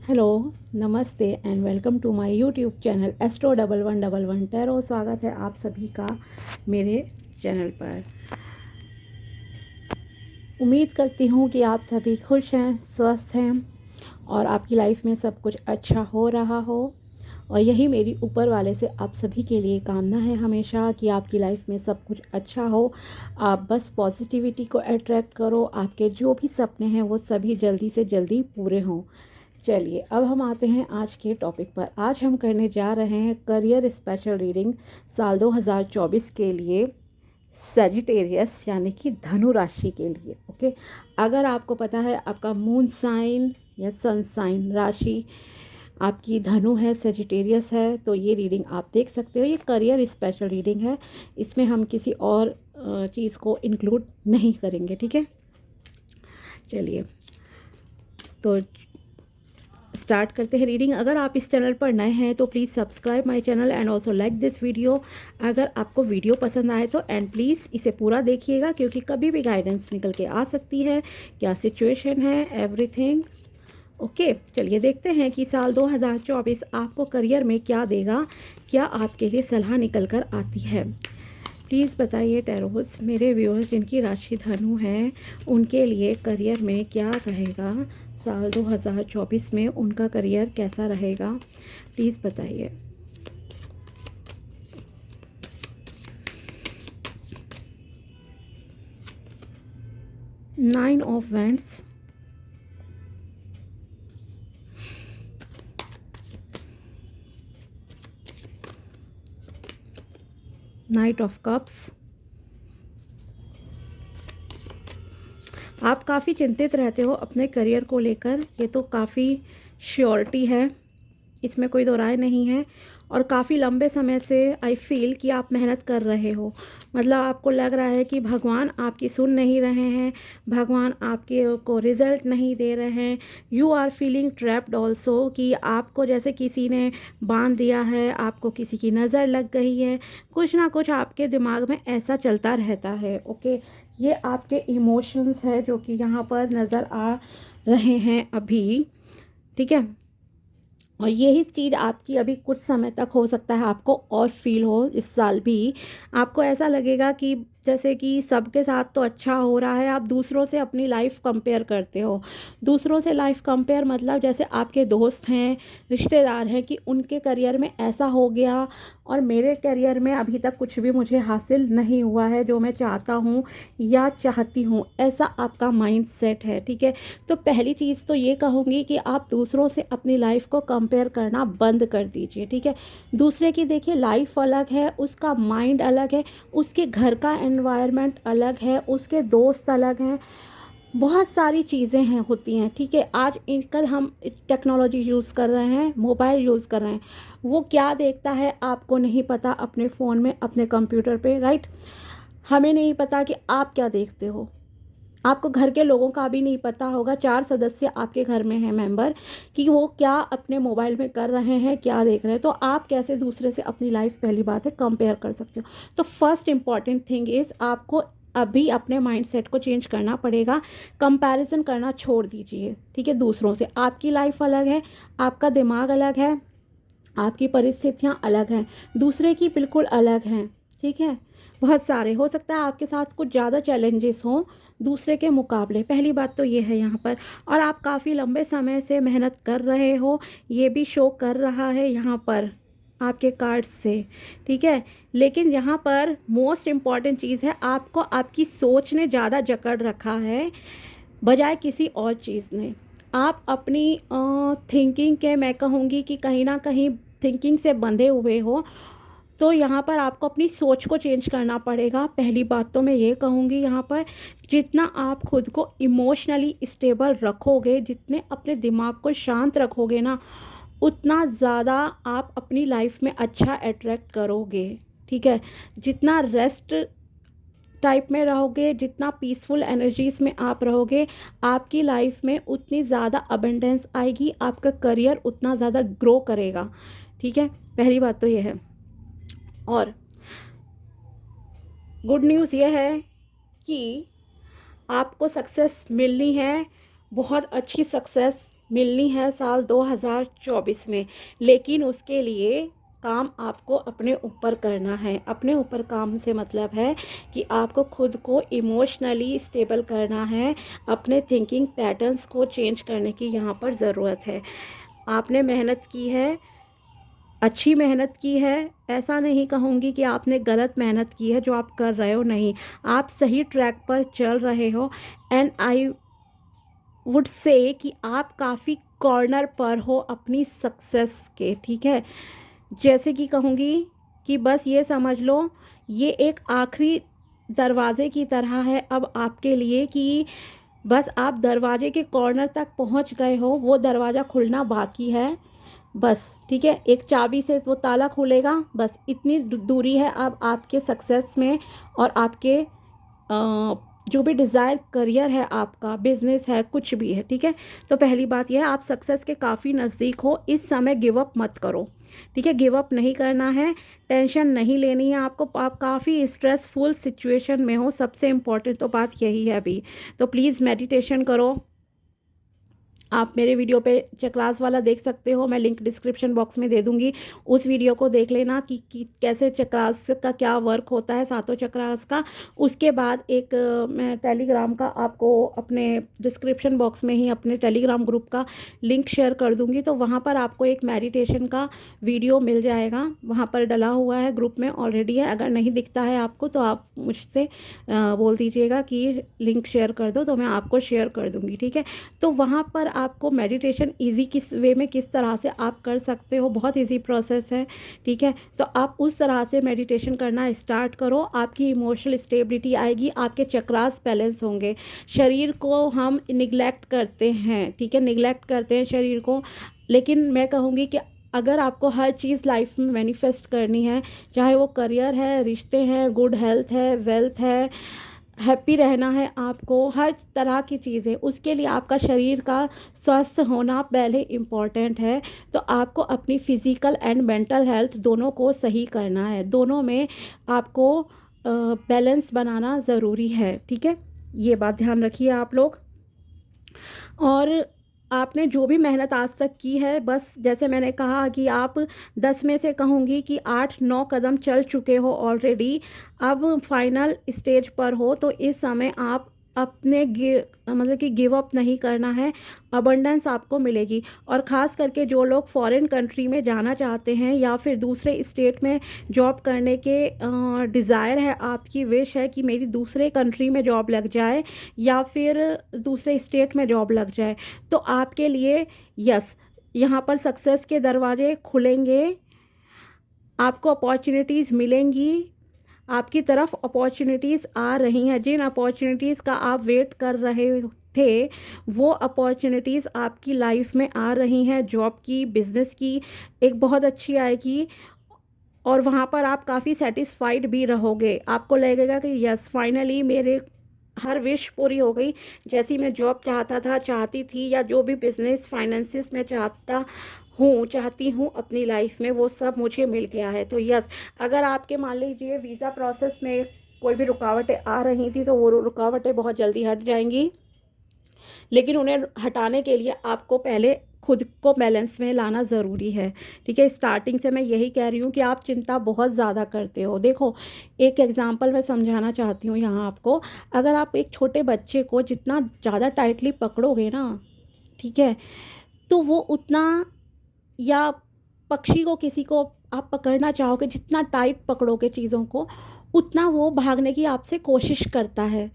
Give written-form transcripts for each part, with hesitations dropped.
Hello, नमस्ते and welcome to my YouTube channel Astro1111 tarot. स्वागत है आप सभी का मेरे चैनल पर। उम्मीद करती हूँ कि आप सभी खुश हैं, स्वस्थ हैं और आपकी लाइफ में सब कुछ अच्छा हो रहा हो। और यही मेरी ऊपर वाले से आप सभी के लिए कामना है हमेशा कि आपकी लाइफ में सब कुछ अच्छा हो। आप बस पॉजिटिविटी को अट्रैक्ट करो, आपके जो भी सपने हैं वो सभी जल्दी से जल्दी पूरे हों। चलिए अब हम आते हैं आज के टॉपिक पर। आज हम करने जा रहे हैं करियर स्पेशल रीडिंग साल 2024 के लिए सजिटेरियस यानी कि धनु राशि के लिए। ओके, अगर आपको पता है आपका मून साइन या सन साइन राशि आपकी धनु है, सजिटेरियस है, तो ये रीडिंग आप देख सकते हो। ये करियर स्पेशल रीडिंग है, इसमें हम किसी और चीज़ को इंक्लूड नहीं करेंगे। ठीक है, चलिए तो स्टार्ट करते हैं रीडिंग। अगर आप इस चैनल पर नए हैं तो please subscribe my channel and also like this video. अगर आपको वीडियो पसंद आए तो एंड प्लीज़ इसे पूरा देखिएगा, क्योंकि कभी भी गाइडेंस निकल के आ सकती है, क्या सिचुएशन है, एवरीथिंग। ओके, चलिए देखते हैं कि साल 2024 आपको करियर में क्या देगा, क्या आपके लिए सलाह निकल कर आती है। प्लीज़ बताइए टैरोस, मेरे व्यूअर्स जिनकी राशि धनु है उनके लिए करियर में क्या रहेगा, साल 2024 में उनका करियर कैसा रहेगा, प्लीज़ बताइए। Nine of wands, night of cups. आप काफ़ी चिंतित रहते हो अपने करियर को लेकर, ये तो काफ़ी श्योरिटी है, इसमें कोई दो राय नहीं है। और काफ़ी लंबे समय से आई फील कि आप मेहनत कर रहे हो, मतलब आपको लग रहा है कि भगवान आपकी सुन नहीं रहे हैं, भगवान आपके को रिज़ल्ट नहीं दे रहे हैं। You are feeling trapped also, कि आपको जैसे किसी ने बांध दिया है, आपको किसी की नज़र लग गई है, कुछ ना कुछ आपके दिमाग में ऐसा चलता रहता है। ओके, ये आपके इमोशंस है जो कि यहाँ पर नज़र आ रहे हैं अभी। ठीक है, और यही चीज़ आपकी अभी कुछ समय तक हो सकता है आपको और फील हो। इस साल भी आपको ऐसा लगेगा कि जैसे कि सबके साथ तो अच्छा हो रहा है, आप दूसरों से अपनी लाइफ कंपेयर करते हो। दूसरों से लाइफ कंपेयर मतलब जैसे आपके दोस्त हैं, रिश्तेदार हैं, कि उनके करियर में ऐसा हो गया और मेरे करियर में अभी तक कुछ भी मुझे हासिल नहीं हुआ है जो मैं चाहता हूँ या चाहती हूँ, ऐसा आपका माइंड सेट है। ठीक है, तो पहली चीज़ तो ये कहूँगी कि आप दूसरों से अपनी लाइफ को कंपेयर करना बंद कर दीजिए। ठीक है, दूसरे की देखिए लाइफ अलग है, उसका माइंड अलग है, उसके घर का एनवायरनमेंट अलग है, उसके दोस्त अलग हैं, बहुत सारी चीज़ें हैं होती हैं। ठीक है, आज कल हम टेक्नोलॉजी यूज़ कर रहे हैं, मोबाइल यूज़ कर रहे हैं, वो क्या देखता है आपको नहीं पता अपने फ़ोन में, अपने कंप्यूटर पे, राइट। हमें नहीं पता कि आप क्या देखते हो, आपको घर के लोगों का भी नहीं पता होगा, 4 सदस्य आपके घर में हैं मेंबर, कि वो क्या अपने मोबाइल में कर रहे हैं, क्या देख रहे हैं। तो आप कैसे दूसरे से अपनी लाइफ, पहली बात है, कंपेयर कर सकते हो। तो फर्स्ट इम्पॉर्टेंट थिंग इज़ आपको अभी अपने माइंडसेट को चेंज करना पड़ेगा, कंपैरिजन करना छोड़ दीजिए। ठीक है, दूसरों से आपकी लाइफ अलग है, आपका दिमाग अलग है, आपकी परिस्थितियाँ अलग हैं, दूसरे की बिल्कुल अलग हैं। ठीक है, बहुत सारे हो सकता है आपके साथ कुछ ज़्यादा चैलेंजेस हों दूसरे के मुकाबले, पहली बात तो ये है यहाँ पर। और आप काफ़ी लंबे समय से मेहनत कर रहे हो, ये भी शो कर रहा है यहाँ पर आपके कार्ड्स से। ठीक है, लेकिन यहाँ पर मोस्ट इम्पॉर्टेंट चीज़ है, आपको आपकी सोच ने ज़्यादा जकड़ रखा है बजाय किसी और चीज़ ने। आप अपनी थिंकिंग के, मैं कहूँगी कि कहीं ना कहीं थिंकिंग से बंधे हुए हो, तो यहाँ पर आपको अपनी सोच को चेंज करना पड़ेगा। पहली बात तो मैं ये कहूँगी यहाँ पर, जितना आप खुद को इमोशनली स्टेबल रखोगे, जितने अपने दिमाग को शांत रखोगे ना, उतना ज़्यादा आप अपनी लाइफ में अच्छा अट्रैक्ट करोगे। ठीक है, जितना रेस्ट टाइप में रहोगे, जितना पीसफुल एनर्जीज़ में आप रहोगे, आपकी लाइफ में उतनी ज़्यादा अबंडेंस आएगी, आपका करियर उतना ज़्यादा ग्रो करेगा। ठीक है, पहली बात तो ये है। और गुड न्यूज़ ये है कि आपको सक्सेस मिलनी है, बहुत अच्छी सक्सेस मिलनी है साल 2024 में। लेकिन उसके लिए काम आपको अपने ऊपर करना है। अपने ऊपर काम से मतलब है कि आपको खुद को इमोशनली स्टेबल करना है। अपने थिंकिंग पैटर्न्स को चेंज करने की यहाँ पर ज़रूरत है। आपने मेहनत की है, अच्छी मेहनत की है, ऐसा नहीं कहूँगी कि आपने गलत मेहनत की है जो आप कर रहे हो, नहीं, आप सही ट्रैक पर चल रहे हो। एंड आई वुड से कि आप काफ़ी कॉर्नर पर हो अपनी सक्सेस के, ठीक है। जैसे कि कहूँगी कि बस ये समझ लो, ये एक आखिरी दरवाजे की तरह है अब आपके लिए, कि बस आप दरवाजे के कॉर्नर तक पहुँच गए हो, वो दरवाज़ा खुलना बाकी है बस, ठीक है। एक चाबी से वो ताला खुलेगा, बस इतनी दूरी है अब आपके सक्सेस में और आपके जो भी डिज़ायर करियर है, आपका बिजनेस है, कुछ भी है, ठीक है। तो पहली बात यह है, आप सक्सेस के काफ़ी नज़दीक हो। इस समय गिव अप मत करो, ठीक है। गिव अप नहीं करना है, टेंशन नहीं लेनी है आपको। आप काफ़ी स्ट्रेसफुल सिचुएशन में हो, सबसे इम्पोर्टेंट तो बात यही है अभी। तो प्लीज़ मेडिटेशन करो। आप मेरे वीडियो पे चक्रास वाला देख सकते हो, मैं लिंक डिस्क्रिप्शन बॉक्स में दे दूँगी। उस वीडियो को देख लेना कि कैसे चक्रास का क्या वर्क होता है, सातों चक्रास का। उसके बाद एक मैं टेलीग्राम का आपको अपने डिस्क्रिप्शन बॉक्स में ही अपने टेलीग्राम ग्रुप का लिंक शेयर कर दूँगी। तो वहाँ पर आपको एक मेडिटेशन का वीडियो मिल जाएगा, वहाँ पर डला हुआ है, ग्रुप में ऑलरेडी है। अगर नहीं दिखता है आपको तो आप मुझसे बोल दीजिएगा कि लिंक शेयर कर दो, तो मैं आपको शेयर कर दूँगी, ठीक है। तो वहाँ पर आपको मेडिटेशन इजी किस वे में किस तरह से आप कर सकते हो, बहुत इजी प्रोसेस है, ठीक है। तो आप उस तरह से मेडिटेशन करना स्टार्ट करो, आपकी इमोशनल स्टेबिलिटी आएगी, आपके चक्रास बैलेंस होंगे। शरीर को हम निगलेक्ट करते हैं, ठीक है, निगलेक्ट करते हैं शरीर को। लेकिन मैं कहूँगी कि अगर आपको हर चीज़ लाइफ में मैनिफेस्ट करनी है, चाहे वो करियर है, रिश्ते हैं, गुड हेल्थ है, वेल्थ है, हैप्पी रहना है आपको, हर तरह की चीज़ें, उसके लिए आपका शरीर का स्वस्थ होना पहले इम्पॉर्टेंट है। तो आपको अपनी फ़िज़िकल एंड मेंटल हेल्थ दोनों को सही करना है, दोनों में आपको बैलेंस बनाना ज़रूरी है, ठीक है। ये बात ध्यान रखिए आप लोग। और आपने जो भी मेहनत आज तक की है, बस जैसे मैंने कहा कि आप 10 में से कहूँगी कि 8-9 कदम चल चुके हो ऑलरेडी, अब फाइनल स्टेज पर हो। तो इस समय आप अपने मतलब कि गिव अप नहीं करना है, अबंडेंस आपको मिलेगी। और ख़ास करके जो लोग फॉरेन कंट्री में जाना चाहते हैं या फिर दूसरे स्टेट में जॉब करने के डिज़ायर है, आपकी विश है कि मेरी दूसरे कंट्री में जॉब लग जाए या फिर दूसरे स्टेट में जॉब लग जाए, तो आपके लिए यस, यहाँ पर सक्सेस के दरवाजे खुलेंगे, आपको अपॉर्चुनिटीज़ मिलेंगी, आपकी तरफ अपॉर्चुनिटीज़ आ रही हैं। जिन अपॉर्चुनिटीज़ का आप वेट कर रहे थे, वो अपॉर्चुनिटीज़ आपकी लाइफ में आ रही हैं। जॉब की, बिज़नेस की एक बहुत अच्छी आएगी और वहाँ पर आप काफ़ी सेटिस्फाइड भी रहोगे। आपको लगेगा कि यस, फाइनली मेरे हर विश पूरी हो गई। जैसी मैं जॉब चाहती थी, या जो भी बिज़नेस फाइनेंसिस में चाहती हूँ अपनी लाइफ में, वो सब मुझे मिल गया है। तो यस, अगर आपके मान लीजिए वीज़ा प्रोसेस में कोई भी रुकावटें आ रही थी, तो वो रुकावटें बहुत जल्दी हट जाएंगी। लेकिन उन्हें हटाने के लिए आपको पहले खुद को बैलेंस में लाना ज़रूरी है, ठीक है। स्टार्टिंग से मैं यही कह रही हूँ कि आप चिंता बहुत ज़्यादा करते हो। देखो, एक एग्जांपल मैं समझाना चाहती हूँ यहाँ आपको। अगर आप एक छोटे बच्चे को जितना ज़्यादा टाइटली पकड़ोगे ना, ठीक है, तो वो उतना, या पक्षी को, किसी को आप पकड़ना चाहोगे, जितना टाइट पकड़ोगे चीज़ों को, उतना वो भागने की आपसे कोशिश करता है।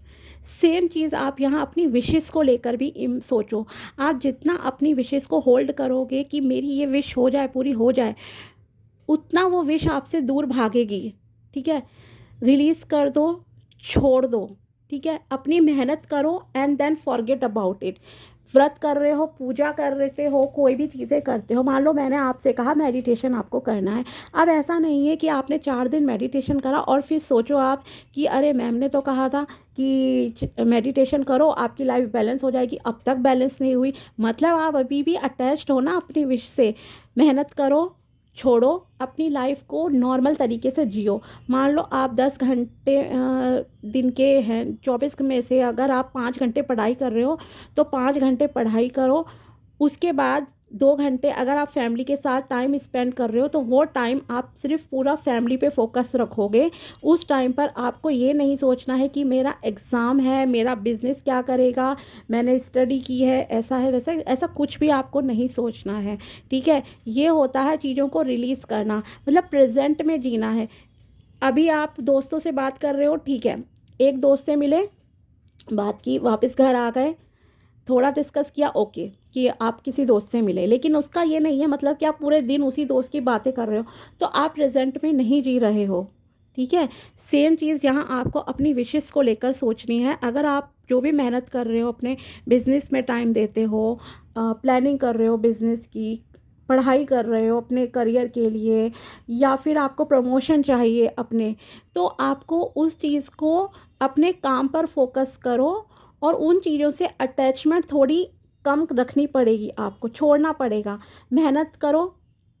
सेम चीज़ आप यहाँ अपनी विशेस को लेकर भी सोचो। आप जितना अपनी विशेस को होल्ड करोगे कि मेरी ये विश हो जाए, पूरी हो जाए, उतना वो विश आपसे दूर भागेगी, ठीक है। रिलीज़ कर दो, छोड़ दो, ठीक है। अपनी मेहनत करो and then forget about it. व्रत कर रहे हो, पूजा कर रहे हो, कोई भी चीज़ें करते हो, मान लो मैंने आपसे कहा मेडिटेशन आपको करना है। अब ऐसा नहीं है कि आपने 4 दिन मेडिटेशन करा और फिर सोचो आप कि अरे मैम ने तो कहा था कि मेडिटेशन करो आपकी लाइफ बैलेंस हो जाएगी, अब तक बैलेंस नहीं हुई। मतलब आप अभी भी अटैच्ड हो ना अपनी विश से। मेहनत करो, छोड़ो, अपनी लाइफ को नॉर्मल तरीके से जियो। मान लो आप 10 घंटे दिन के हैं, 24 में से अगर आप 5 घंटे पढ़ाई कर रहे हो, तो 5 घंटे पढ़ाई करो, उसके बाद 2 घंटे अगर आप फैमिली के साथ टाइम स्पेंड कर रहे हो तो वो टाइम आप सिर्फ पूरा फैमिली पे फोकस रखोगे। उस टाइम पर आपको ये नहीं सोचना है कि मेरा एग्ज़ाम है, मेरा बिजनेस क्या करेगा, मैंने स्टडी की है, ऐसा है वैसा, ऐसा कुछ भी आपको नहीं सोचना है। ठीक है, ये होता है चीज़ों को रिलीज़ करना, मतलब प्रेजेंट में जीना है। अभी आप दोस्तों से बात कर रहे हो, ठीक है, एक दोस्त से मिले, बात की, वापस घर आ गए, थोड़ा डिस्कस किया, ओके, कि आप किसी दोस्त से मिले, लेकिन उसका ये नहीं है मतलब कि आप पूरे दिन उसी दोस्त की बातें कर रहे हो, तो आप प्रेजेंट में नहीं जी रहे हो। ठीक है, सेम चीज़ यहाँ आपको अपनी विशेस को लेकर सोचनी है। अगर आप जो भी मेहनत कर रहे हो, अपने बिजनेस में टाइम देते हो, प्लानिंग कर रहे हो बिजनेस की, पढ़ाई कर रहे हो अपने करियर के लिए, या फिर आपको प्रमोशन चाहिए अपने, तो आपको उस चीज़ को अपने काम पर फोकस करो और उन चीज़ों से अटैचमेंट थोड़ी कम रखनी पड़ेगी, आपको छोड़ना पड़ेगा। मेहनत करो,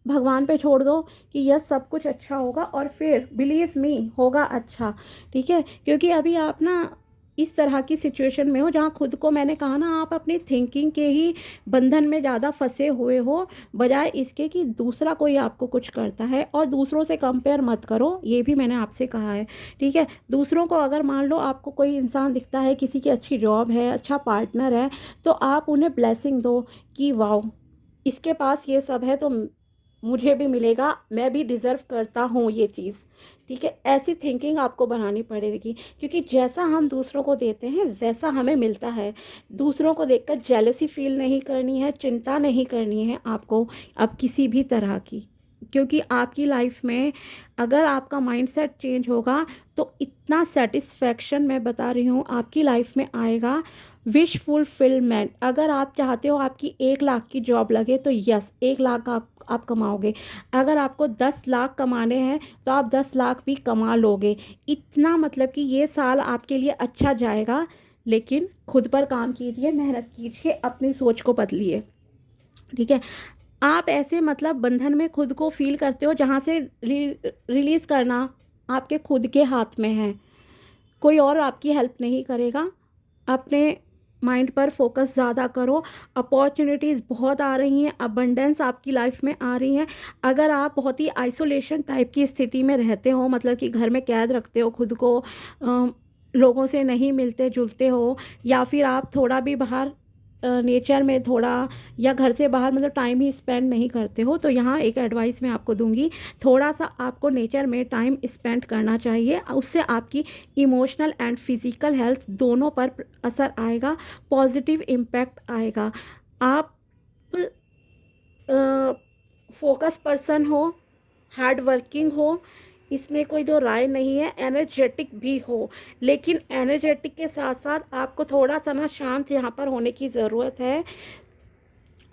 भगवान पे छोड़ दो कि यह सब कुछ अच्छा होगा, और फिर बिलीव मी होगा अच्छा। ठीक है, क्योंकि अभी आप ना इस तरह की सिचुएशन में हो जहाँ खुद को, मैंने कहा ना, आप अपनी थिंकिंग के ही बंधन में ज़्यादा फंसे हुए हो, बजाय इसके कि दूसरा कोई आपको कुछ करता है। और दूसरों से कंपेयर मत करो, ये भी मैंने आपसे कहा है। ठीक है, दूसरों को अगर मान लो आपको कोई इंसान दिखता है, किसी की अच्छी जॉब है, अच्छा पार्टनर है, तो आप उन्हें ब्लेसिंग दो कि वाओ, इसके पास ये सब है तो मुझे भी मिलेगा, मैं भी डिज़र्व करता हूँ ये चीज़। ठीक है, ऐसी थिंकिंग आपको बनानी पड़ेगी, क्योंकि जैसा हम दूसरों को देते हैं वैसा हमें मिलता है। दूसरों को देखकर जेलसी फील नहीं करनी है, चिंता नहीं करनी है आपको अब किसी भी तरह की, क्योंकि आपकी लाइफ में अगर आपका माइंडसेट चेंज होगा तो इतना सेटिस्फैक्शन, मैं बता रही हूँ, आपकी लाइफ में आएगा। विश फुलफिलमेंट, अगर आप चाहते हो आपकी 1 लाख की जॉब लगे तो यस, 1 लाख आप कमाओगे। अगर आपको 10 लाख कमाने हैं तो आप 10 लाख भी कमा लोगे। इतना मतलब कि ये साल आपके लिए अच्छा जाएगा। लेकिन खुद पर काम कीजिए, मेहनत कीजिए, अपनी सोच को बदलिए। ठीक है, आप ऐसे मतलब बंधन में खुद को फील करते हो जहाँ से रिलीज़ करना आपके खुद के हाथ में है, कोई और आपकी हेल्प नहीं करेगा। अपने माइंड पर फोकस ज़्यादा करो। अपॉर्चुनिटीज़ बहुत आ रही हैं, अबंडेंस आपकी लाइफ में आ रही हैं। अगर आप बहुत ही आइसोलेशन टाइप की स्थिति में रहते हो, मतलब कि घर में कैद रखते हो खुद को, लोगों से नहीं मिलते जुलते हो, या फिर आप थोड़ा भी बाहर नेचर में थोड़ा, या घर से बाहर मतलब टाइम ही स्पेंड नहीं करते हो, तो यहाँ एक एडवाइस मैं आपको दूंगी, थोड़ा सा आपको नेचर में टाइम स्पेंड करना चाहिए। उससे आपकी इमोशनल एंड फिज़िकल हेल्थ दोनों पर असर आएगा, पॉजिटिव इम्पैक्ट आएगा। आप फोकस पर्सन हो, हार्ड वर्किंग हो, इसमें कोई दो राय नहीं है, एनर्जेटिक भी हो, लेकिन एनर्जेटिक के साथ साथ आपको थोड़ा सा ना शांत यहाँ पर होने की ज़रूरत है।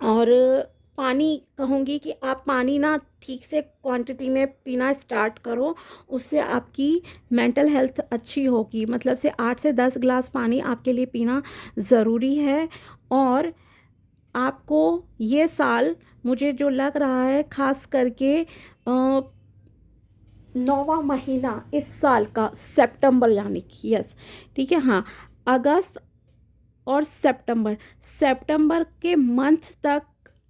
और पानी कहूँगी कि आप पानी ना ठीक से क्वांटिटी में पीना स्टार्ट करो, उससे आपकी मेंटल हेल्थ अच्छी होगी। मतलब से 8 से 10 ग्लास पानी आपके लिए पीना ज़रूरी है। और आपको ये साल, मुझे जो लग रहा है, खास करके 9वां महीना इस साल का, सितंबर यानी कि यस, ठीक है, हाँ, अगस्त और सितंबर, सितंबर के मंथ तक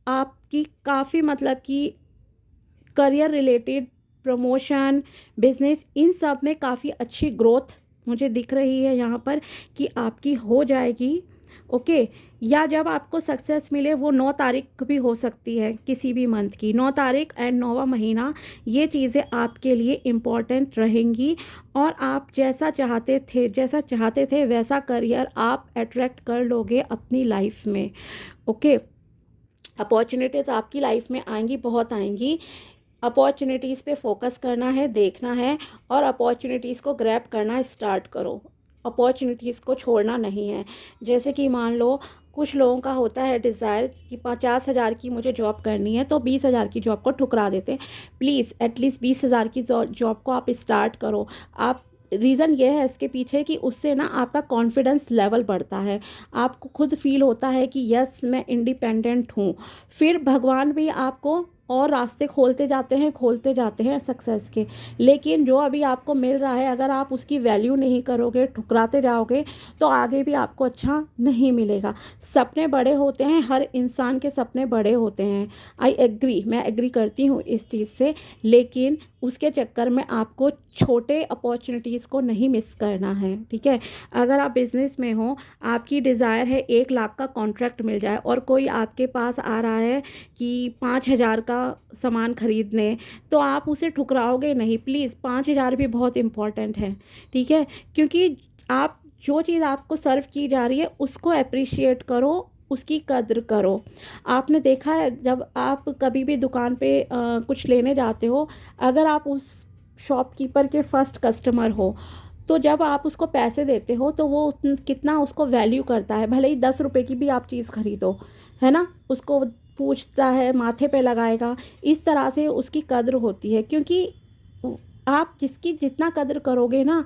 आपकी काफ़ी मतलब कि करियर रिलेटेड, प्रमोशन, बिजनेस, इन सब में काफ़ी अच्छी ग्रोथ मुझे दिख रही है यहाँ पर कि आपकी हो जाएगी। ओके, या जब आपको सक्सेस मिले वो 9 तारीख भी हो सकती है, किसी भी मंथ की 9 तारीख एंड 9वां महीना, ये चीज़ें आपके लिए इम्पॉर्टेंट रहेंगी। और आप जैसा चाहते थे वैसा करियर आप अट्रैक्ट कर लोगे अपनी लाइफ में। ओके, अपॉर्चुनिटीज़ आपकी लाइफ में आएंगी, बहुत आएंगी। अपॉर्चुनिटीज़ पे फोकस करना है, देखना है, और अपॉर्चुनिटीज़ को ग्रैब करना स्टार्ट करो। अपॉर्चुनिटीज़ को छोड़ना नहीं है। जैसे कि मान लो कुछ लोगों का होता है डिज़ायर कि 50,000 की मुझे जॉब करनी है, तो 20,000 की जॉब को ठुकरा देते हैं। प्लीज़ एटलीस्ट 20,000 की जॉब को आप स्टार्ट करो। आप, रीज़न ये है इसके पीछे कि उससे ना आपका कॉन्फिडेंस लेवल बढ़ता है, आपको खुद फील होता है कि यस मैं इंडिपेंडेंट हूँ। फिर भगवान भी आपको और रास्ते खोलते जाते हैं सक्सेस के। लेकिन जो अभी आपको मिल रहा है, अगर आप उसकी वैल्यू नहीं करोगे, ठुकराते जाओगे, तो आगे भी आपको अच्छा नहीं मिलेगा। सपने बड़े होते हैं, हर इंसान के सपने बड़े होते हैं, आई एग्री, मैं एग्री करती हूँ इस चीज़ से। लेकिन उसके चक्कर में आपको छोटे अपॉर्चुनिटीज़ को नहीं मिस करना है, ठीक है। अगर आप बिज़नेस में हो, आपकी डिज़ायर है 1 लाख का कॉन्ट्रैक्ट मिल जाए, और कोई आपके पास आ रहा है कि 5,000 का सामान खरीदने, तो आप उसे ठुकराओगे नहीं। प्लीज़, 5,000 भी बहुत इम्पॉर्टेंट है, ठीक है। क्योंकि आप जो चीज़ आपको सर्व की जा रही है उसको अप्रिशिएट करो, उसकी कद्र करो। आपने देखा है, जब आप कभी भी दुकान पे कुछ लेने जाते हो, अगर आप उस शॉपकीपर के फर्स्ट कस्टमर हो, तो जब आप उसको पैसे देते हो तो वो कितना उसको वैल्यू करता है। भले ही 10 रुपए की भी आप चीज़ खरीदो, है ना, उसको पूछता है, माथे पे लगाएगा, इस तरह से उसकी कद्र होती है। क्योंकि आप जिसकी जितना कद्र करोगे ना,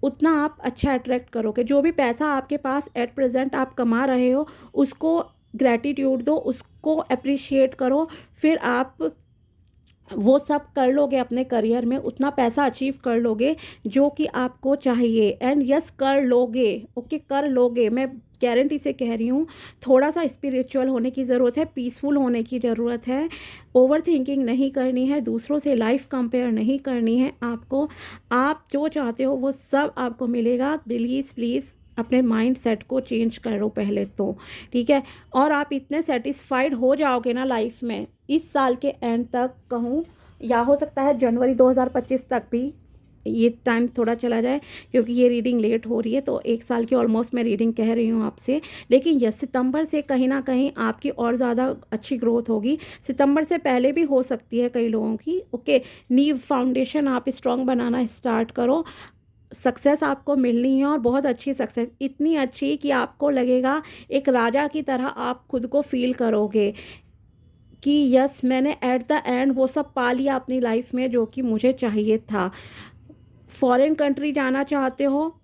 उतना आप अच्छा अट्रैक्ट करोगे। जो भी पैसा आपके पास एट प्रेजेंट आप कमा रहे हो, उसको ग्रैटिट्यूड दो, उसको अप्रिशिएट करो। फिर आप वो सब कर लोगे अपने करियर में, उतना पैसा अचीव कर लोगे जो कि आपको चाहिए। एंड यस, कर लोगे, ओके, कर लोगे, मैं गारंटी से कह रही हूँ। थोड़ा सा स्पिरिचुअल होने की ज़रूरत है, पीसफुल होने की ज़रूरत है, ओवर थिंकिंग नहीं करनी है, दूसरों से लाइफ कंपेयर नहीं करनी है आपको। आप जो चाहते हो वो सब आपको मिलेगा। प्लीज़ अपने माइंड सेट को चेंज करो पहले तो, ठीक है। और आप इतने सेटिस्फाइड हो जाओगे ना लाइफ में, इस साल के एंड तक कहूँ, या हो सकता है जनवरी 2025 तक भी, ये टाइम थोड़ा चला जाए क्योंकि ये रीडिंग लेट हो रही है, तो 1 साल की ऑलमोस्ट मैं रीडिंग कह रही हूँ आपसे। लेकिन यस, सितंबर से कहीं ना कहीं आपकी और ज़्यादा अच्छी ग्रोथ होगी। सितंबर से पहले भी हो सकती है कई लोगों की, ओके। नींव फाउंडेशन आप स्ट्रॉन्ग बनाना स्टार्ट करो। सक्सेस आपको मिलनी है, और बहुत अच्छी सक्सेस, इतनी अच्छी कि आपको लगेगा एक राजा की तरह आप खुद को फील करोगे कि यस, मैंने एट द एंड वो सब पा लिया अपनी लाइफ में जो कि मुझे चाहिए था। फॉरेन कंट्री जाना चाहते हो,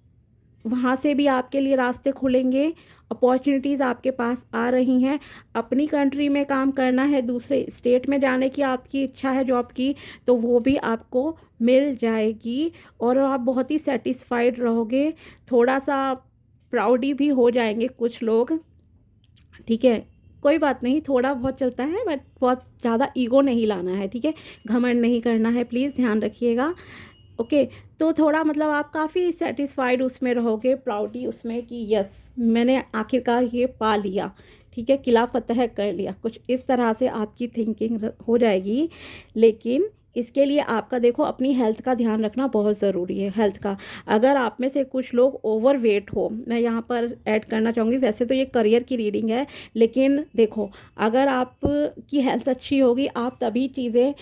वहाँ से भी आपके लिए रास्ते खुलेंगे, अपॉर्चुनिटीज़ आपके पास आ रही हैं। अपनी कंट्री में काम करना है, दूसरे स्टेट में जाने की आपकी इच्छा है जॉब की, तो वो भी आपको मिल जाएगी, और आप बहुत ही सेटिस्फाइड रहोगे। थोड़ा सा प्राउडी भी हो जाएंगे कुछ लोग, ठीक है। कोई बात नहीं, थोड़ा बहुत चलता है, बट बहुत ज़्यादा ईगो नहीं लाना है, ठीक है। घमंड नहीं करना है, प्लीज़ ध्यान रखिएगा, ओके। तो थोड़ा मतलब आप काफ़ी सेटिस्फाइड उसमें रहोगे, प्राउडी उसमें कि यस, मैंने आखिरकार ये पा लिया, ठीक है, किला फतह कर लिया, कुछ इस तरह से आपकी थिंकिंग हो जाएगी। लेकिन इसके लिए आपका देखो अपनी हेल्थ का ध्यान रखना बहुत ज़रूरी है। हेल्थ का, अगर आप में से कुछ लोग ओवर वेट हो, मैं यहाँ पर ऐड करना चाहूँगी, वैसे तो ये करियर की रीडिंग है, लेकिन देखो, अगर आप की हेल्थ अच्छी होगी, आप तभी चीज़ें,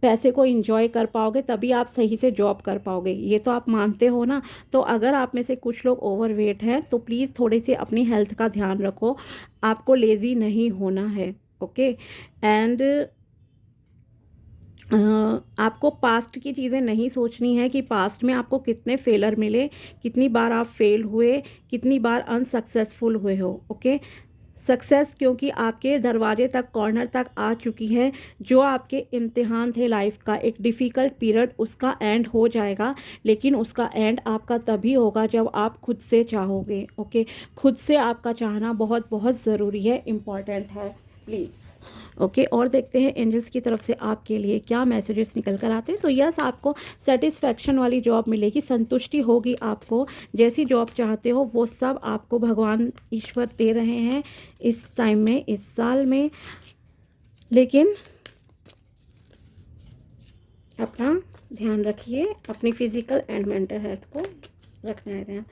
पैसे को इंजॉय कर पाओगे, तभी आप सही से जॉब कर पाओगे, ये तो आप मानते हो ना। तो अगर आप में से कुछ लोग ओवरवेट हैं, तो प्लीज़ थोड़ी सी अपनी हेल्थ का ध्यान रखो, आपको लेज़ी नहीं होना है, ओके। एंड आपको पास्ट की चीज़ें नहीं सोचनी है कि पास्ट में आपको कितने फेलर मिले, कितनी बार आप फेल हुए, कितनी बार अनसक्सेसफुल हुए हो, ओके। सक्सेस क्योंकि आपके दरवाजे तक, कॉर्नर तक आ चुकी है। जो आपके इम्तिहान थे लाइफ का, एक डिफ़िकल्ट पीरियड, उसका एंड हो जाएगा। लेकिन उसका एंड आपका तभी होगा जब आप खुद से चाहोगे, ओके। खुद से आपका चाहना बहुत बहुत ज़रूरी है, इम्पॉर्टेंट है, प्लीज़, ओके। और देखते हैं एंजल्स की तरफ से आपके लिए क्या मैसेजेस निकल कर आते हैं। तो यस, आपको सेटिस्फैक्शन वाली जॉब मिलेगी, संतुष्टि होगी आपको, जैसी जॉब चाहते हो वो सब आपको भगवान ईश्वर दे रहे हैं इस टाइम में, इस साल में। लेकिन अपना ध्यान रखिए, अपनी फिजिकल एंड मेंटल हेल्थ को रखना है ध्यान,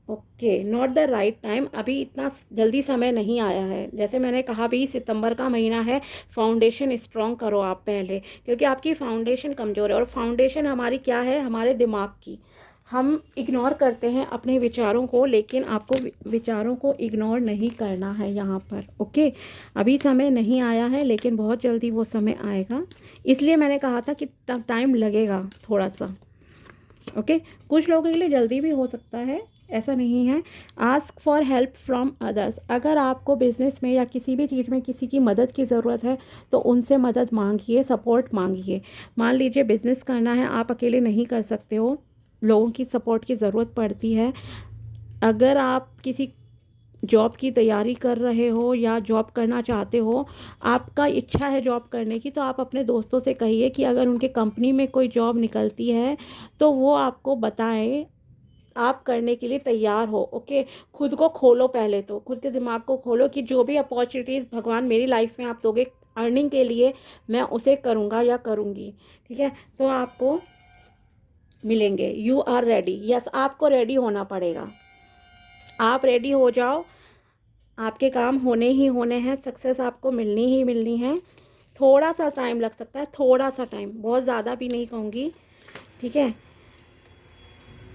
okay. Not the right time, अभी इतना जल्दी समय नहीं आया है। जैसे मैंने कहा, भी सितंबर का महीना है, फाउंडेशन स्ट्रॉन्ग करो आप पहले, क्योंकि आपकी फाउंडेशन कमज़ोर है। और फाउंडेशन हमारी क्या है, हमारे दिमाग की। हम इग्नोर करते हैं अपने विचारों को, लेकिन आपको विचारों को इग्नोर नहीं करना है यहाँ पर, ओके। अभी समय नहीं आया है, लेकिन बहुत जल्दी वो समय आएगा। इसलिए मैंने कहा था कि टाइम लगेगा थोड़ा सा, ओके। कुछ लोगों के लिए जल्दी भी हो सकता है, ऐसा नहीं है। Ask for help from others, अगर आपको बिज़नेस में या किसी भी चीज़ में किसी की मदद की ज़रूरत है तो उनसे मदद मांगिए, सपोर्ट मांगिए। मान लीजिए बिज़नेस करना है, आप अकेले नहीं कर सकते हो, लोगों की सपोर्ट की ज़रूरत पड़ती है। अगर आप किसी जॉब की तैयारी कर रहे हो या जॉब करना चाहते हो, आपका इच्छा है जॉब करने की, तो आप अपने दोस्तों से कहिए कि अगर उनके कंपनी में कोई जॉब निकलती है तो वो आपको बताएं, आप करने के लिए तैयार हो। ओके, खुद को खोलो, पहले तो खुद के दिमाग को खोलो कि जो भी अपॉर्चुनिटीज़ भगवान मेरी लाइफ में आप दोगे अर्निंग के लिए, मैं उसे करूँगा या करूँगी। ठीक है, तो आपको मिलेंगे। यू आर रेडी, यस, आपको रेडी होना पड़ेगा। आप रेडी हो जाओ, आपके काम होने ही होने हैं, सक्सेस आपको मिलनी ही मिलनी है। थोड़ा सा टाइम लग सकता है, थोड़ा सा टाइम, बहुत ज़्यादा भी नहीं कहूँगी। ठीक है,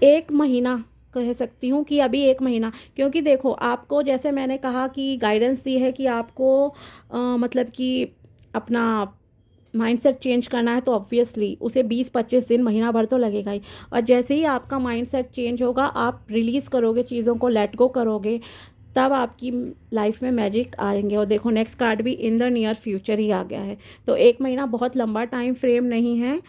1 महीना कह सकती हूँ कि अभी 1 महीना, क्योंकि देखो आपको जैसे मैंने कहा कि गाइडेंस दी है कि आपको मतलब कि अपना माइंडसेट चेंज करना है, तो ऑब्वियसली उसे 20-25 दिन, महीना भर तो लगेगा ही। और जैसे ही आपका माइंडसेट चेंज होगा, आप रिलीज़ करोगे चीज़ों को, लेट गो करोगे, तब आपकी लाइफ में मैजिक आएंगे। और देखो नेक्स्ट कार्ड भी इन द नियर फ्यूचर ही आ गया है। तो 1 महीना बहुत लंबा टाइम फ्रेम नहीं है,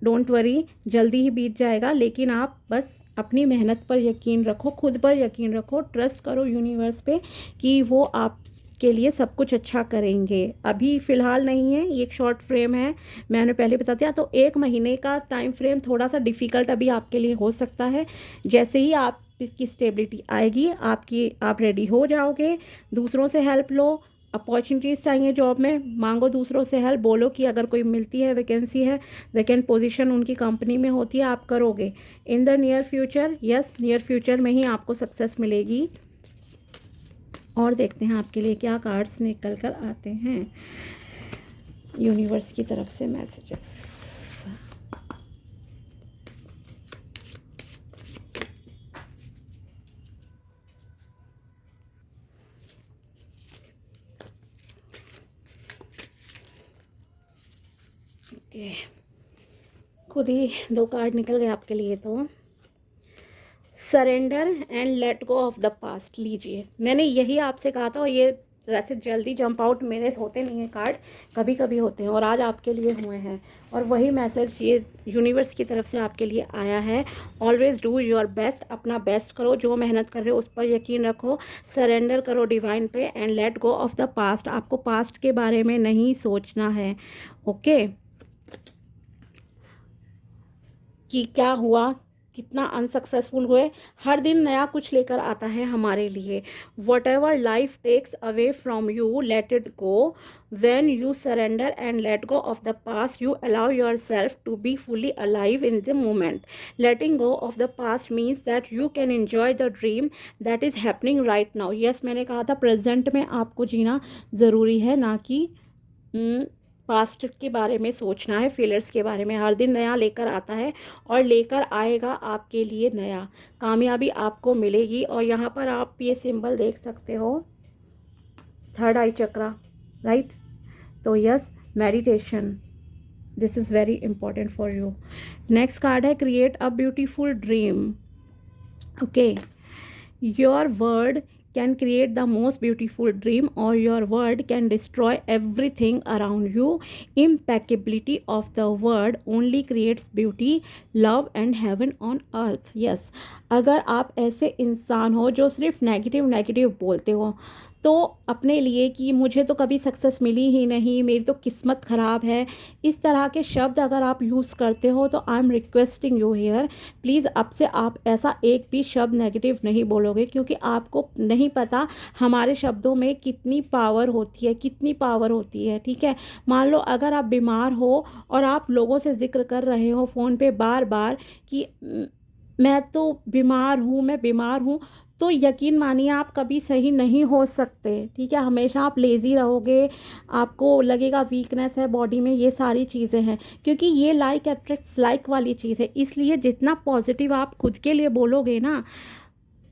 डोंट वरी, जल्दी ही बीत जाएगा। लेकिन आप बस अपनी मेहनत पर यकीन रखो, खुद पर यकीन रखो, ट्रस्ट करो यूनिवर्स पे कि वो आपके लिए सब कुछ अच्छा करेंगे। अभी फ़िलहाल नहीं है, ये एक शॉर्ट फ्रेम है, मैंने पहले बता दिया। तो 1 महीने का टाइम फ्रेम थोड़ा सा डिफ़िकल्ट अभी आपके लिए हो सकता है। जैसे ही आप इसकी स्टेबिलिटी आएगी, आप रेडी हो जाओगे। दूसरों से हेल्प लो, अपॉर्चुनिटीज़ चाहिए जॉब में, मांगो दूसरों से हेल्प, बोलो कि अगर कोई मिलती है, वैकेंसी है, वैकेंट पोजीशन उनकी कंपनी में होती है, आप करोगे in the near future. Yes, near future में ही आपको सक्सेस मिलेगी। और देखते हैं आपके लिए क्या कार्ड्स निकल कर आते हैं यूनिवर्स की तरफ से मैसेजेस। ओके, खुद ही 2 कार्ड निकल गए आपके लिए। तो surrender and let go of the past, लीजिए, मैंने यही आपसे कहा था। और ये वैसे जल्दी जंप आउट मेरे होते नहीं हैं कार्ड, कभी कभी होते हैं, और आज आपके लिए हुए हैं। और वही मैसेज ये यूनिवर्स की तरफ से आपके लिए आया है। ऑलवेज डू योर बेस्ट, अपना बेस्ट करो, जो मेहनत कर रहे हो उस पर यकीन रखो, सरेंडर करो डिवाइन पे, and let go of the past. आपको पास्ट के बारे में नहीं सोचना है। ओके, कि क्या हुआ, कितना अनसक्सेसफुल हुए, हर दिन नया कुछ लेकर आता है हमारे लिए। Whatever life takes away from you, let it go. When you surrender and let go of the past, you allow yourself to be fully alive in the moment. Letting go of the past means that you can enjoy the dream that is happening right now. Yes, मैंने कहा था present में आपको जीना ज़रूरी है, ना कि past के बारे में सोचना है, फेलियर्स के बारे में। हर दिन नया लेकर आता है और लेकर आएगा आपके लिए नया। कामयाबी आपको मिलेगी। और यहाँ पर आप ये सिंबल देख सकते हो, 3rd आई चक्रा, राइट। तो yes, meditation, this is very important for you. Next card है create a beautiful dream. Okay, your word can create the most beautiful dream, or your word can destroy everything around you. Impeccability of the word only creates beauty, love and heaven on earth. Yes, अगर आप ऐसे इंसान हो जो सिर्फ negative negative बोलते हो, तो अपने लिए कि मुझे तो कभी सक्सेस मिली ही नहीं, मेरी तो किस्मत ख़राब है, इस तरह के शब्द अगर आप यूज़ करते हो, तो I am requesting you here, please अब से आप ऐसा एक भी शब्द नेगेटिव नहीं बोलोगे, क्योंकि आपको नहीं पता हमारे शब्दों में कितनी पावर होती है, कितनी पावर होती है। ठीक है, मान लो अगर आप बीमार हो और आप लोगों से ज़िक्र कर रहे हो फ़ोन पे बार बार कि मैं तो बीमार हूँ, मैं बीमार हूँ, तो यकीन मानिए आप कभी सही नहीं हो सकते। ठीक है, हमेशा आप लेज़ी रहोगे, आपको लगेगा वीकनेस है बॉडी में, ये सारी चीज़ें हैं, क्योंकि ये लाइक अट्रैक्ट्स लाइक वाली चीज़ है। इसलिए जितना पॉजिटिव आप खुद के लिए बोलोगे ना,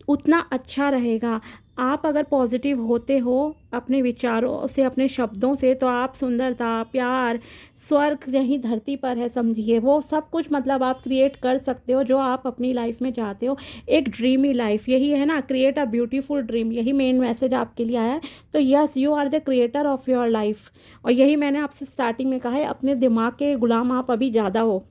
उतना अच्छा रहेगा। आप अगर पॉजिटिव होते हो अपने विचारों से, अपने शब्दों से, तो आप सुंदरता, प्यार, स्वर्ग यहीं धरती पर है समझिए। वो सब कुछ मतलब आप क्रिएट कर सकते हो जो आप अपनी लाइफ में चाहते हो। एक ड्रीमी लाइफ, यही है ना, क्रिएट अ ब्यूटीफुल ड्रीम, यही मेन मैसेज आपके लिए आया है। तो yes, you are the creator of your life. और यही मैंने आपसे स्टार्टिंग में कहा है, अपने दिमाग के गुलाम आप अभी ज़्यादा हो,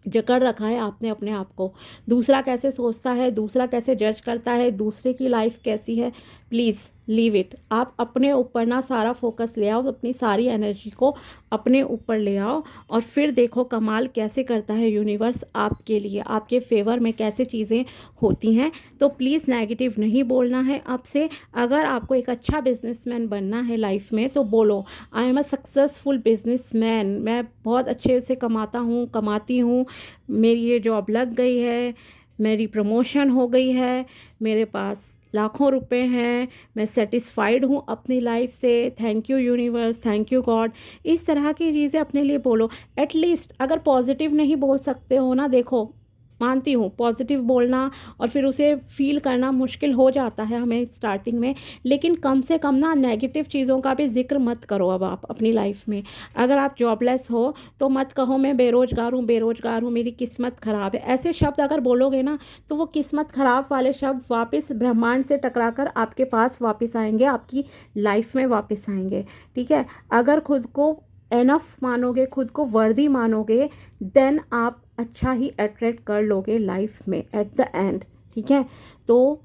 जकड़ रखा है आपने अपने आप को। दूसरा कैसे सोचता है, दूसरा कैसे जज करता है, दूसरे की लाइफ कैसी है, प्लीज़ लीव इट। आप अपने ऊपर ना सारा फोकस ले आओ, अपनी सारी एनर्जी को अपने ऊपर ले आओ, और फिर देखो कमाल कैसे करता है यूनिवर्स आपके लिए, आपके फेवर में कैसे चीज़ें होती हैं। तो प्लीज़ नेगेटिव नहीं बोलना है आपसे। अगर आपको एक अच्छा बिजनेसमैन बनना है लाइफ में तो बोलो, I am a successful businessman, मैं बहुत अच्छे से कमाता हूँ, कमाती हूँ, मेरी ये जॉब लग गई है, मेरी प्रमोशन हो गई है, मेरे पास लाखों रुपए हैं, मैं सेटिस्फाइड हूँ अपनी लाइफ से, thank you universe, thank you God. इस तरह की चीज़ें अपने लिए बोलो। एटलीस्ट अगर पॉजिटिव नहीं बोल सकते हो ना, देखो मानती हूँ पॉजिटिव बोलना और फिर उसे फील करना मुश्किल हो जाता है हमें स्टार्टिंग में, लेकिन कम से कम ना नेगेटिव चीज़ों का भी जिक्र मत करो अब आप अपनी लाइफ में। अगर आप जॉबलेस हो तो मत कहो मैं बेरोज़गार हूँ, बेरोज़गार हूँ, मेरी किस्मत ख़राब है। ऐसे शब्द अगर बोलोगे ना तो वो किस्मत ख़राब वाले शब्द वापस ब्रह्मांड से टकरा कर आपके पास वापस आएंगे, आपकी लाइफ में वापस आएंगे। ठीक है, अगर खुद को एनफ मानोगे, खुद को वर्दी मानोगे, देन आप अच्छा ही अट्रैक्ट कर लोगे लाइफ में एट द एंड। ठीक है, तो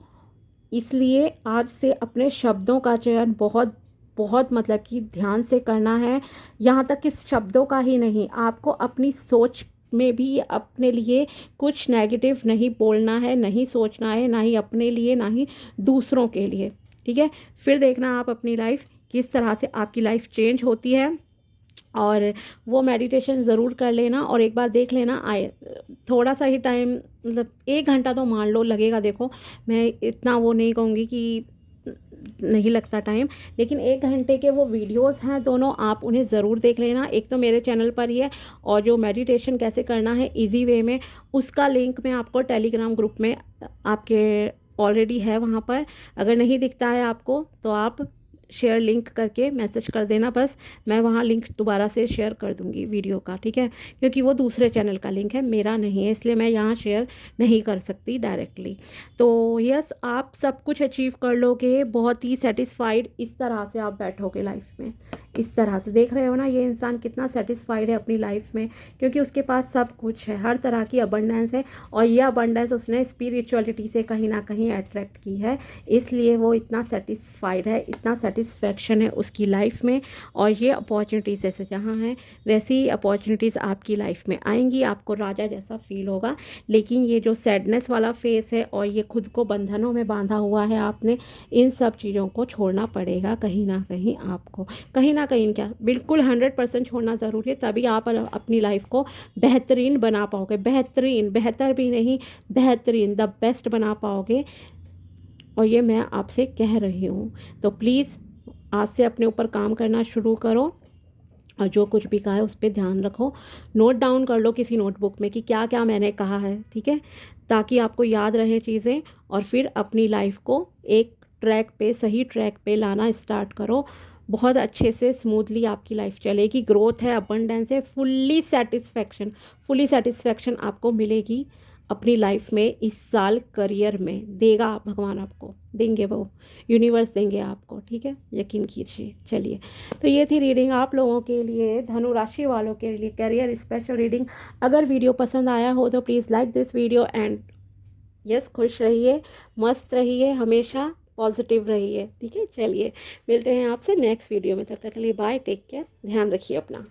इसलिए आज से अपने शब्दों का चयन बहुत बहुत मतलब कि ध्यान से करना है। यहाँ तक कि शब्दों का ही नहीं, आपको अपनी सोच में भी अपने लिए कुछ नेगेटिव नहीं बोलना है, नहीं सोचना है, ना ही अपने लिए ना ही दूसरों के लिए। ठीक है, फिर देखना आप अपनी लाइफ किस तरह से आपकी लाइफ चेंज होती है। और वो मेडिटेशन ज़रूर कर लेना और एक बार देख लेना। आए थोड़ा सा ही टाइम, मतलब 1 घंटा तो मान लो लगेगा। देखो मैं इतना वो नहीं कहूँगी कि नहीं लगता टाइम, लेकिन 1 घंटे के वो वीडियोस हैं दोनों, आप उन्हें ज़रूर देख लेना। एक तो मेरे चैनल पर ही है, और जो मेडिटेशन कैसे करना है इजी वे में, उसका लिंक मैं आपको टेलीग्राम ग्रुप में आपके ऑलरेडी है वहाँ पर। अगर नहीं दिखता है आपको तो आप शेयर लिंक करके मैसेज कर देना, बस मैं वहाँ लिंक दोबारा से शेयर कर दूँगी वीडियो का। ठीक है, क्योंकि वो दूसरे चैनल का लिंक है, मेरा नहीं है, इसलिए मैं यहाँ शेयर नहीं कर सकती डायरेक्टली। तो यस, आप सब कुछ अचीव कर लोगे, बहुत ही सेटिस्फाइड इस तरह से आप बैठोगे लाइफ में। इस तरह से देख रहे हो ना ये इंसान कितना सेटिस्फाइड है अपनी लाइफ में, क्योंकि उसके पास सब कुछ है, हर तरह की अबंडेंस है, और ये अबंडेंस उसने स्पिरिचुअलिटी से कहीं ना कहीं अट्रैक्ट की है, इसलिए वो इतना सेटिस्फाइड है, इतना सेटिस्फैक्शन है उसकी लाइफ में। और ये अपॉर्चुनिटीज़ जैसे जहाँ हैं वैसी ही अपॉर्चुनिटीज़ आपकी लाइफ में आएंगी, आपको राजा जैसा फील होगा। लेकिन ये जो सैडनेस वाला फेस है और ये खुद को बंधनों में बांधा हुआ है आपने, इन सब चीज़ों को छोड़ना पड़ेगा कहीं ना कहीं आपको, कहीं ना कहीं क्या बिल्कुल 100% छोड़ना ज़रूरी है, तभी आप अपनी लाइफ को बेहतरीन बना पाओगे। बेहतरीन, बेहतर भी नहीं, बेहतरीन, द बेस्ट बना पाओगे। और ये मैं आपसे कह रही हूँ। तो प्लीज़ आज से अपने ऊपर काम करना शुरू करो, और जो कुछ भी कहा है उस पर ध्यान रखो, नोट डाउन कर लो किसी नोटबुक में कि क्या क्या मैंने कहा है। ठीक है, ताकि आपको याद रहे चीज़ें, और फिर अपनी लाइफ को एक ट्रैक पे, सही ट्रैक पे लाना स्टार्ट करो। बहुत अच्छे से स्मूथली आपकी लाइफ चलेगी, ग्रोथ है, अबंडेंस है, फुल्ली सेटिस्फैक्शन आपको मिलेगी अपनी लाइफ में। इस साल करियर में देगा भगवान, आपको देंगे, वो यूनिवर्स देंगे आपको। ठीक है, यकीन कीजिए। चलिए, तो ये थी रीडिंग आप लोगों के लिए, धनु राशि वालों के लिए, करियर स्पेशल रीडिंग। अगर वीडियो पसंद आया हो तो please like this video and yes, खुश रहिए, मस्त रहिए, हमेशा पॉजिटिव रहिए। ठीक है, चलिए मिलते हैं आपसे नेक्स्ट वीडियो में, तब तक के लिए बाय, टेक केयर, ध्यान रखिए अपना।